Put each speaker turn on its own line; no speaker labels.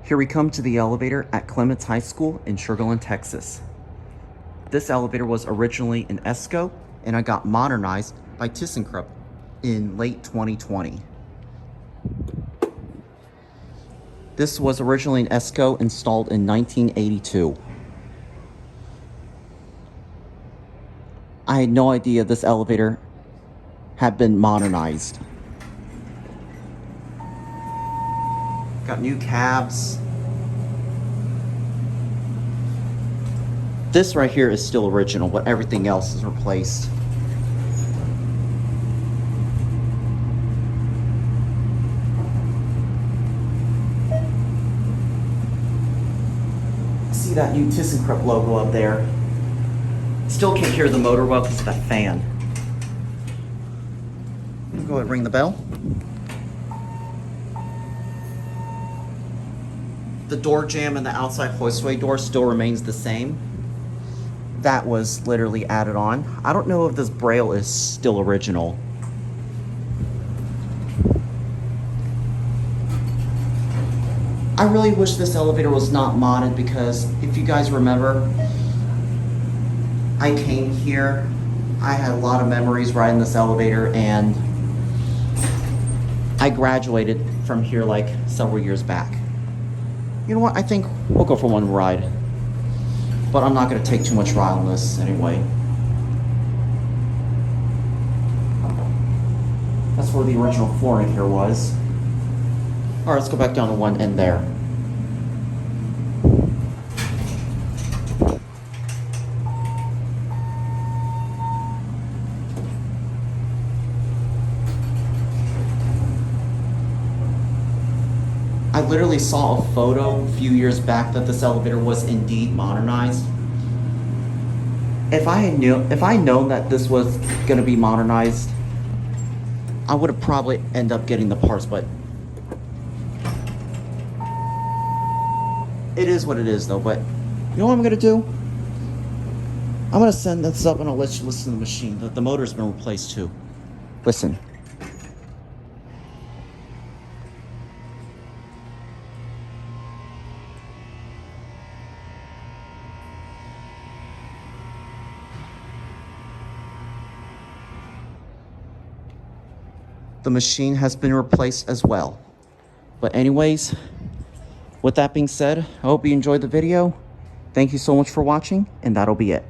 Here we come to the elevator at Clements High School in Sugar Land, Texas. This elevator was originally an ESCO and I got modernized by ThyssenKrupp in late 2020. This was originally an ESCO installed in 1982. I had no idea this elevator had been modernized. Got new cabs. This right here is still original, but everything else is replaced. See that new ThyssenKrupp logo up there? Still can't hear the motor well because of that fan. Go ahead and ring the bell. The door jamb and the outside hoistway door still remains the same. That was literally added on. I don't know if this braille is still original. I really wish this elevator was not modded because if you guys remember, I came here, I had a lot of memories riding this elevator, and I graduated from here like several years back. You know what, I think we'll go for one ride. But I'm not going to take too much ride on this anyway. That's where the original flooring here was. Alright, let's go back down to one end there. I literally saw a photo a few years back that this elevator was indeed modernized. If I had known that this was going to be modernized, I would have probably ended up getting the parts, but it is what it is though. But you know what I'm going to do? I'm going to send this up and I'll let you listen to the machine. The motor's been replaced too. Listen. The machine has been replaced as well. But anyways, with that being said, I hope you enjoyed the video. Thank you so much for watching, and that'll be it.